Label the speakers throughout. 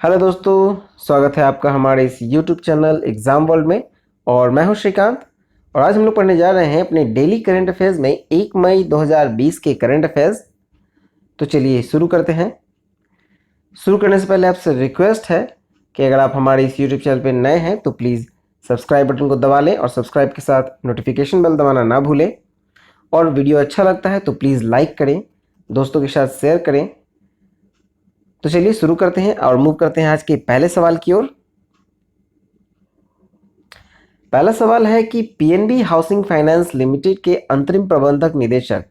Speaker 1: Hello दोस्तों, स्वागत है आपका हमारे इस यूट्यूब चैनल एग्ज़ाम वर्ल्ड में। और मैं हूं श्रीकांत। और आज हम लोग पढ़ने जा रहे हैं अपने डेली करंट अफेयर्स में 1 मई 2020 के करंट अफेयर्स। तो चलिए शुरू करते हैं। शुरू करने से पहले आपसे रिक्वेस्ट है कि अगर आप हमारे इस यूट्यूब चैनल पर नए हैं तो प्लीज़ सब्सक्राइब बटन को दबा लें और सब्सक्राइब के साथ नोटिफिकेशन बेल दबाना ना भूलें। और वीडियो अच्छा लगता है तो प्लीज़ लाइक करें, दोस्तों के साथ शेयर करें। तो चलिए शुरू करते हैं और मूव करते हैं आज के पहले सवाल की ओर। पहला सवाल है कि पीएनबी हाउसिंग फाइनेंस लिमिटेड के अंतरिम प्रबंधक निदेशक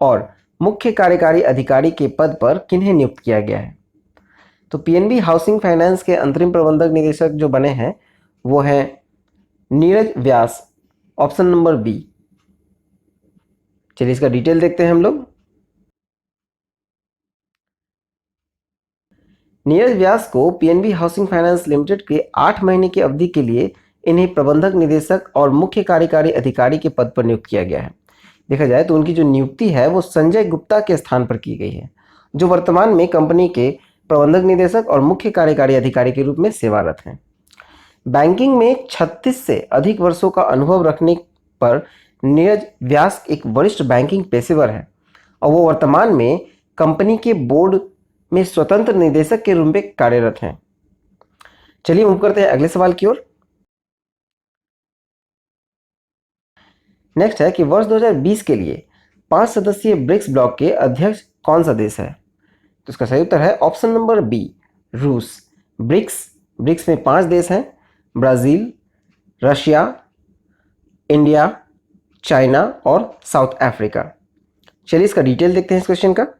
Speaker 1: और मुख्य कार्यकारी अधिकारी के पद पर किन्हें नियुक्त किया गया है। तो पीएनबी हाउसिंग फाइनेंस के अंतरिम प्रबंधक निदेशक जो बने हैं वो हैं नीरज व्यास, ऑप्शन नंबर बी। चलिए इसका डिटेल देखते हैं हम लोग। नीरज व्यास को पीएनबी हाउसिंग फाइनेंस लिमिटेड के 8 महीने की अवधि के लिए इन्हें प्रबंधक निदेशक और मुख्य कार्यकारी अधिकारी के पद पर नियुक्त किया गया है। देखा जाए तो उनकी जो नियुक्ति है वो संजय गुप्ता के स्थान पर की गई है, जो वर्तमान में कंपनी के प्रबंधक निदेशक और मुख्य कार्यकारी अधिकारी के रूप में सेवारत हैं। बैंकिंग में 36 से अधिक वर्षों का अनुभव रखने पर नीरज व्यास एक वरिष्ठ बैंकिंग पेशेवर है और वो वर्तमान में कंपनी के बोर्ड में स्वतंत्र निदेशक के रूप में कार्यरत हैं। चलिए मूव करते हैं अगले सवाल की ओर। नेक्स्ट है कि वर्ष 2020 के लिए 5 सदस्यीय ब्रिक्स ब्लॉक के अध्यक्ष कौन सा देश है। तो इसका सही उत्तर है ऑप्शन नंबर बी, रूस। ब्रिक्स में 5 देश हैं, ब्राज़ील, रशिया, इंडिया, चाइना और साउथ अफ्रीका। चलिए इसका डिटेल देखते हैं इस क्वेश्चन का।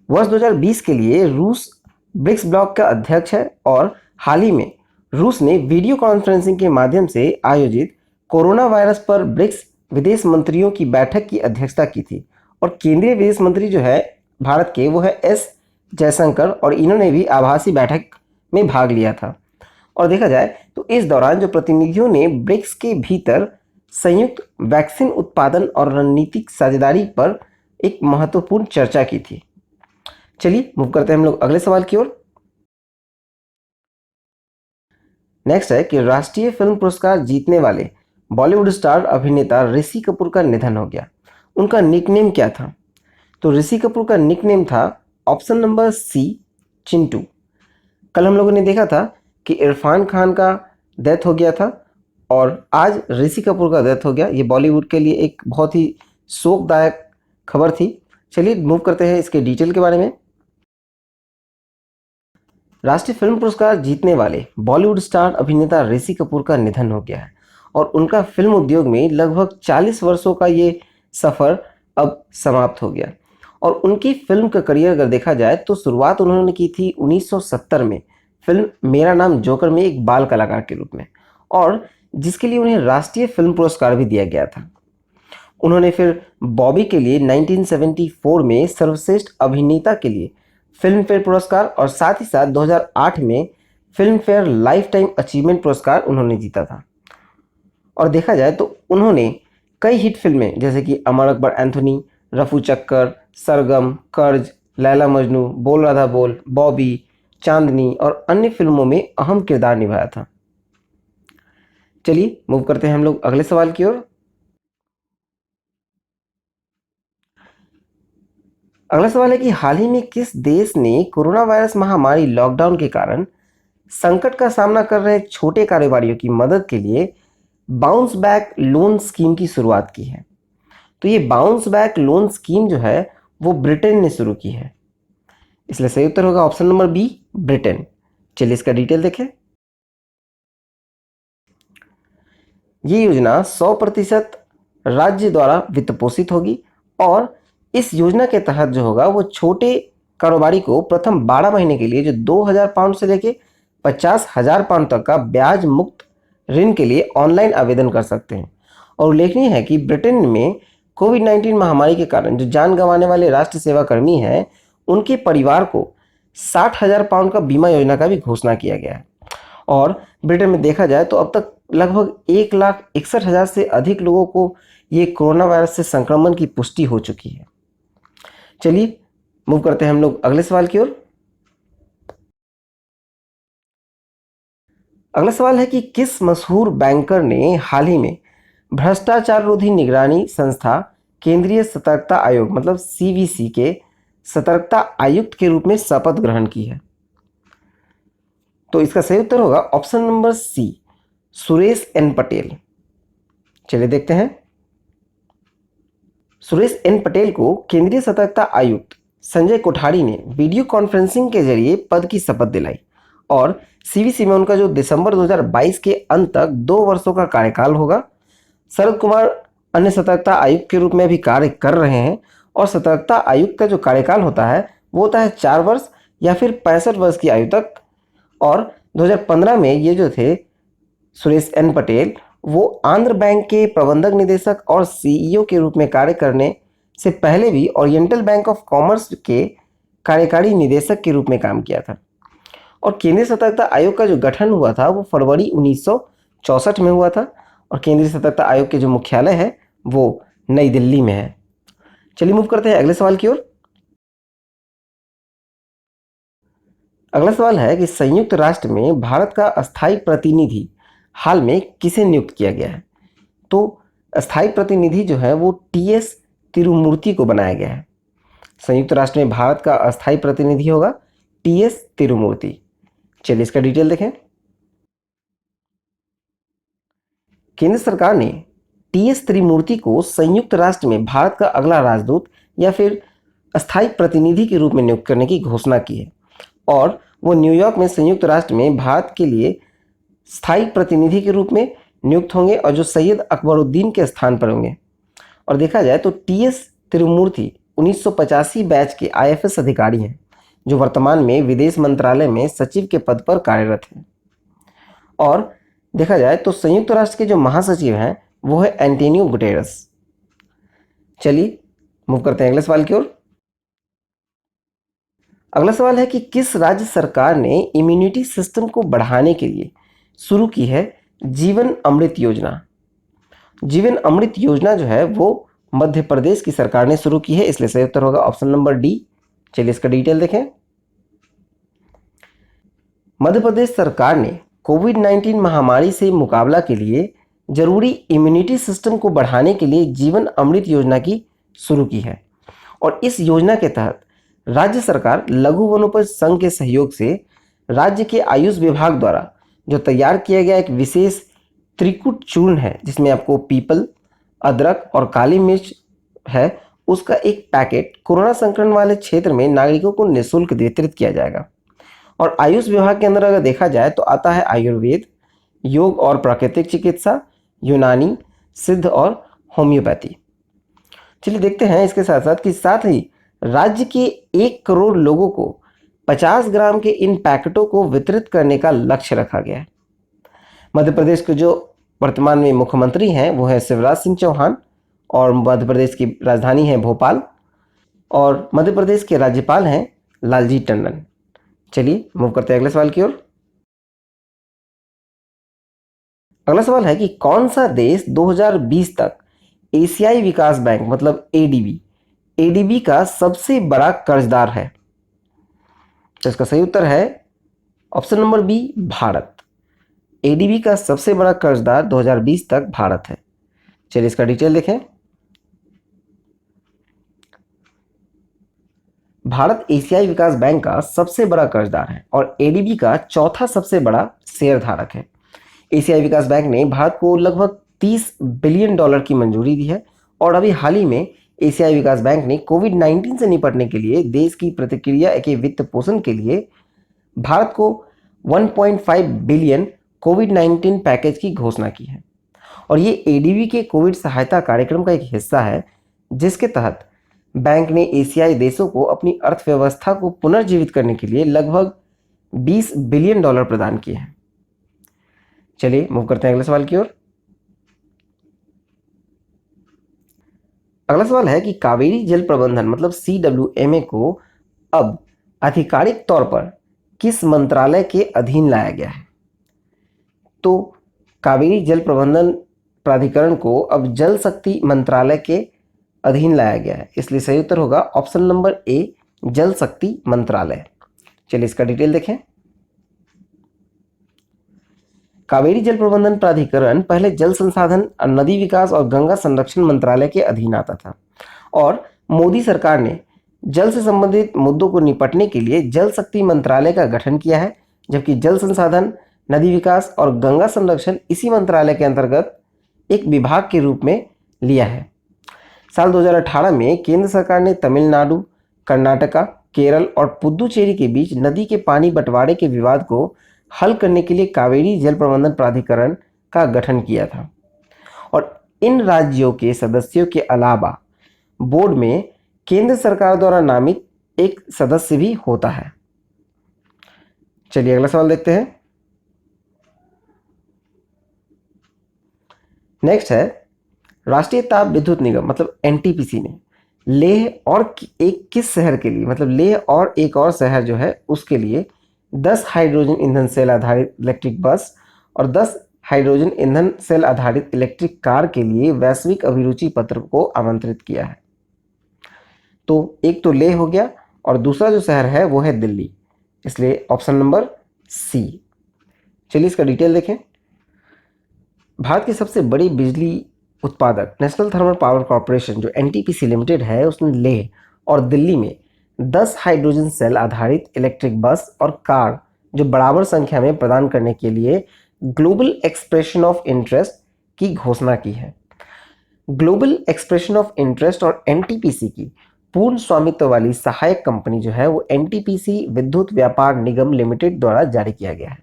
Speaker 1: वर्ष 2020 के लिए रूस ब्रिक्स ब्लॉक का अध्यक्ष है और हाल ही में रूस ने वीडियो कॉन्फ्रेंसिंग के माध्यम से आयोजित कोरोना वायरस पर ब्रिक्स विदेश मंत्रियों की बैठक की अध्यक्षता की थी। और केंद्रीय विदेश मंत्री जो है भारत के वो है एस जयशंकर, और इन्होंने भी आभासी बैठक में भाग लिया था। और देखा जाए तो इस दौरान जो प्रतिनिधियों ने ब्रिक्स के भीतर संयुक्त वैक्सीन उत्पादन और रणनीतिक साझेदारी पर एक महत्वपूर्ण चर्चा की थी। चलिए मूव करते हैं हम लोग अगले सवाल की ओर। नेक्स्ट है कि राष्ट्रीय फिल्म पुरस्कार जीतने वाले बॉलीवुड स्टार अभिनेता ऋषि कपूर का निधन हो गया। उनका निकनेम क्या था। तो ऋषि कपूर का निकनेम था ऑप्शन नंबर सी, चिंटू। कल हम लोगों ने देखा था कि इरफान खान का डेथ हो गया था और आज ऋषि कपूर का डेथ हो गया। ये बॉलीवुड के लिए एक बहुत ही शोकदायक खबर थी। चलिए मूव करते हैं इसके डिटेल के बारे में। राष्ट्रीय फिल्म पुरस्कार जीतने वाले बॉलीवुड स्टार अभिनेता ऋषि कपूर का निधन हो गया है और उनका फिल्म उद्योग में लगभग 40 वर्षों का ये सफ़र अब समाप्त हो गया। और उनकी फिल्म का करियर अगर देखा जाए तो शुरुआत उन्होंने की थी 1970 में फिल्म मेरा नाम जोकर में एक बाल कलाकार के रूप में, और जिसके लिए उन्हें राष्ट्रीय फिल्म पुरस्कार भी दिया गया था। उन्होंने फिर बॉबी के लिए 1974 में सर्वश्रेष्ठ अभिनेता के लिए फिल्म फेयर पुरस्कार और साथ ही साथ 2008 में film fair life time achievement पुरस्कार उन्होंने जीता था। और देखा जाए तो उन्होंने कई हिट फिल्में जैसे कि अमर अकबर एंथोनी, रफू चक्कर, सरगम, कर्ज, लैला मजनू, बोल राधा बोल, बॉबी, चांदनी और अन्य फिल्मों में अहम किरदार निभाया था। चलिए मूव करते हैं हम लोग अगले सवाल की ओर। अगला सवाल है कि हाल ही में किस देश ने कोरोना वायरस महामारी लॉकडाउन के कारण संकट का सामना कर रहे छोटे कारोबारियों की मदद के लिए बाउंस बैक लोन स्कीम की शुरुआत की है। तो ये बाउंस बैक लोन स्कीम जो है वो ब्रिटेन ने शुरू की है, इसलिए सही उत्तर होगा ऑप्शन नंबर बी, ब्रिटेन। चलिए इसका डिटेल देखें। ये योजना 100% राज्य द्वारा वित्त पोषित होगी और इस योजना के तहत जो होगा वो छोटे कारोबारी को प्रथम 12 महीने के लिए जो 2,000 पाउंड से लेके 50,000 पाउंड तक का ब्याज मुक्त ऋण के लिए ऑनलाइन आवेदन कर सकते हैं। और उल्लेखनीय है कि ब्रिटेन में कोविड-19 महामारी के कारण जो जान गंवाने वाले राष्ट्र सेवा कर्मी हैं उनके परिवार को 60,000 पाउंड का बीमा योजना का भी घोषणा किया गया है। और ब्रिटेन में देखा जाए तो अब तक लगभग 1,61,000 से अधिक लोगों को ये कोरोना वायरस से संक्रमण की पुष्टि हो चुकी है। चलिए मूव करते हैं हम लोग अगले सवाल की ओर। अगला सवाल है कि किस मशहूर बैंकर ने हाल ही में भ्रष्टाचार रोधी निगरानी संस्था केंद्रीय सतर्कता आयोग मतलब सीवीसी के सतर्कता आयुक्त के रूप में शपथ ग्रहण की है? तो इसका सही उत्तर होगा option number C, Suresh N Patel. चलिए देखते हैं। सुरेश एन पटेल को केंद्रीय सतर्कता आयुक्त संजय कोठारी ने वीडियो कॉन्फ्रेंसिंग के जरिए पद की शपथ दिलाई और सीवीसी में उनका जो दिसंबर 2022 के अंत तक 2 वर्षों का कार्यकाल होगा। शरद कुमार अन्य सतर्कता आयुक्त के रूप में भी कार्य कर रहे हैं और सतर्कता आयुक्त का जो कार्यकाल होता है वो होता है 4 वर्ष या फिर 65 वर्ष की आयु तक। और 2015 में ये जो थे सुरेश एन पटेल वो आंध्र बैंक के प्रबंधक निदेशक और सीईओ के रूप में कार्य करने से पहले भी ओरिएंटल बैंक ऑफ कॉमर्स के कार्यकारी निदेशक के रूप में काम किया था। और केंद्रीय सतर्कता आयोग का जो गठन हुआ था वो फरवरी 1964 में हुआ था और केंद्रीय सतर्कता आयोग के जो मुख्यालय है वो नई दिल्ली में है। चलिए मूव करते हैं अगले सवाल की ओर। अगला सवाल है कि संयुक्त राष्ट्र में भारत का अस्थायी प्रतिनिधि हाल में किसे नियुक्त किया गया है? तो अस्थायी प्रतिनिधि जो है वो टीएस तिरुमूर्ति को बनाया गया है। संयुक्त राष्ट्र में भारत का अस्थायी प्रतिनिधि होगा टीएस तिरुमूर्ति। चलिए इसका डिटेल देखें। केंद्र सरकार ने टीएस त्रिमूर्ति को संयुक्त राष्ट्र में भारत का अगला राजदूत या फिर अस्थायी प्रतिनिधि के रूप में नियुक्त करने की घोषणा की है और वो न्यूयॉर्क में संयुक्त राष्ट्र में भारत के लिए स्थायी प्रतिनिधि के रूप में नियुक्त होंगे और जो सैयद अकबरुद्दीन के स्थान पर होंगे। और देखा जाए तो टीएस तिरुमूर्ति 1985 बैच के आईएफएस अधिकारी हैं जो वर्तमान में विदेश मंत्रालय में सचिव के पद पर कार्यरत हैं। और देखा जाए तो संयुक्त राष्ट्र के जो महासचिव हैं वो है एंटोनियो गुटेरस। चलिए मूव करते हैं अगले सवाल की ओर। अगला सवाल है कि किस राज्य सरकार ने इम्यूनिटी सिस्टम को बढ़ाने के लिए शुरू की है जीवन अमृत योजना? जीवन अमृत योजना जो है वो मध्य प्रदेश की सरकार ने शुरू की है, इसलिए सही उत्तर होगा ऑप्शन नंबर डी। चलिए इसका डिटेल देखें। मध्य प्रदेश सरकार ने कोविड-19 महामारी से मुकाबला के लिए जरूरी इम्यूनिटी सिस्टम को बढ़ाने के लिए जीवन अमृत योजना की शुरू की है और इस योजना के तहत राज्य सरकार लघु वनोपज संघ के सहयोग से राज्य के आयुष विभाग द्वारा जो तैयार किया गया एक विशेष त्रिकुट चूर्ण है जिसमें आपको पीपल, अदरक और काली मिर्च है, उसका एक पैकेट कोरोना संक्रमण वाले क्षेत्र में नागरिकों को निःशुल्क वितरित किया जाएगा। और आयुष विभाग के अंदर अगर देखा जाए तो आता है आयुर्वेद, योग और प्राकृतिक चिकित्सा, यूनानी, सिद्ध और होम्योपैथी। चलिए देखते हैं इसके साथ ही राज्य के 1 करोड़ लोगों को 50 ग्राम के इन पैकेटों को वितरित करने का लक्ष्य रखा गया है। मध्य प्रदेश के जो वर्तमान में मुख्यमंत्री हैं वो है शिवराज सिंह चौहान और मध्य प्रदेश की राजधानी है भोपाल और मध्य प्रदेश के राज्यपाल हैं लालजी टंडन। चलिए मूव करते हैं अगले सवाल की ओर। अगला सवाल है कि कौन सा देश 2020 तक एशियाई विकास बैंक मतलब एडीबी का सबसे बड़ा कर्जदार है? तो इसका सही उत्तर है option number B, Bharat. ADB का सबसे बड़ा कर्जदार 2020 तक भारत है। चलिए इसका डिटेल देखें। भारत एशियाई विकास बैंक का सबसे बड़ा कर्जदार है और एडीबी का चौथा सबसे बड़ा शेयर धारक है। एशियाई विकास बैंक ने भारत को लगभग $30 बिलियन की मंजूरी दी है और अभी हाल ही में एशियाई विकास बैंक ने कोविड-19 से निपटने के लिए देश की प्रतिक्रिया के वित्त पोषण के लिए भारत को 1.5 बिलियन कोविड-19 पैकेज की घोषणा की है और ये एडीबी के कोविड सहायता कार्यक्रम का एक हिस्सा है जिसके तहत बैंक ने एशियाई देशों को अपनी अर्थव्यवस्था को पुनर्जीवित करने के लिए लगभग $20 बिलियन प्रदान किए हैं। चलिए मूव करते हैं अगले सवाल की ओर। अगला सवाल है कि कावेरी जल प्रबंधन मतलब CWMA को अब आधिकारिक तौर पर किस मंत्रालय के अधीन लाया गया है? तो कावेरी जल प्रबंधन प्राधिकरण को अब जल शक्ति मंत्रालय के अधीन लाया गया है, इसलिए सही उत्तर होगा ऑप्शन नंबर ए, जल शक्ति मंत्रालय। चलिए इसका डिटेल देखें। कावेरी जल प्रबंधन प्राधिकरण पहले जल संसाधन, नदी विकास और गंगा संरक्षण मंत्रालय के अधीन आता था और मोदी सरकार ने जल से संबंधित मुद्दों को निपटने के लिए जल शक्ति मंत्रालय का गठन किया है, जबकि जल संसाधन, नदी विकास और गंगा संरक्षण इसी मंत्रालय के अंतर्गत एक विभाग के रूप में लिया है। साल 2018 में केंद्र सरकार ने तमिलनाडु, कर्नाटका, केरल और पुदुचेरी के बीच नदी के पानी बंटवारे के विवाद को हल करने के लिए कावेरी जल प्रबंधन प्राधिकरण का गठन किया था और इन राज्यों के सदस्यों के अलावा बोर्ड में केंद्र सरकार द्वारा नामित एक सदस्य भी होता है। चलिए अगला सवाल देखते हैं। नेक्स्ट है, राष्ट्रीय ताप विद्युत निगम मतलब एनटीपीसी ने लेह और एक किस शहर के लिए, मतलब लेह और एक और शहर जो है उसके लिए 10 हाइड्रोजन ईंधन सेल आधारित इलेक्ट्रिक बस और 10 हाइड्रोजन ईंधन सेल आधारित इलेक्ट्रिक कार के लिए वैश्विक अभिरुचि पत्र को आमंत्रित किया है। तो एक तो लेह हो गया और दूसरा जो शहर है वो है दिल्ली, इसलिए ऑप्शन नंबर सी। चलिए इसका डिटेल देखें। भारत की सबसे बड़ी बिजली उत्पादक नेशनल थर्मल पावर कॉरपोरेशन जो एनटीपीसी लिमिटेड है, उसने लेह और दिल्ली में 10 हाइड्रोजन सेल आधारित इलेक्ट्रिक बस और कार जो बराबर संख्या में प्रदान करने के लिए ग्लोबल एक्सप्रेशन ऑफ इंटरेस्ट की घोषणा की है। ग्लोबल एक्सप्रेशन ऑफ इंटरेस्ट और एनटीपीसी की पूर्ण स्वामित्व वाली सहायक कंपनी जो है वो एनटीपीसी विद्युत व्यापार निगम लिमिटेड द्वारा जारी किया गया है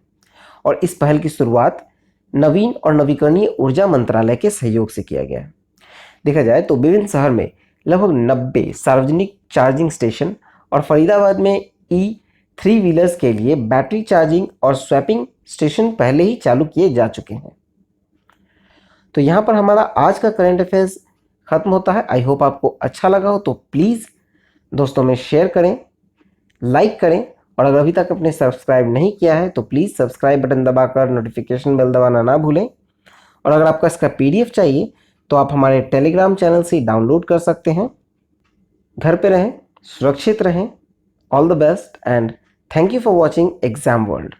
Speaker 1: और इस पहल की शुरुआत नवीन और नवीकरणीय ऊर्जा मंत्रालय के सहयोग से किया गया है। देखा जाए तो विभिन्न शहर में लगभग 90 सार्वजनिक चार्जिंग स्टेशन और फरीदाबाद में ई-3 व्हीलर्स के लिए बैटरी चार्जिंग और स्वैपिंग स्टेशन पहले ही चालू किए जा चुके हैं। तो यहाँ पर हमारा आज का करंट अफेयर्स खत्म होता है। आई होप आपको अच्छा लगा हो, तो प्लीज़ दोस्तों में शेयर करें, लाइक करें और अगर अभी तक आपने सब्सक्राइब नहीं किया है तो प्लीज़ सब्सक्राइब बटन दबाकर नोटिफिकेशन बेल दबाना ना भूलें। और अगर आपको इसका पीडीएफ चाहिए तो आप हमारे टेलीग्राम चैनल से डाउनलोड कर सकते हैं। घर पे रहें, सुरक्षित रहें। All the best and thank you for watching exam world.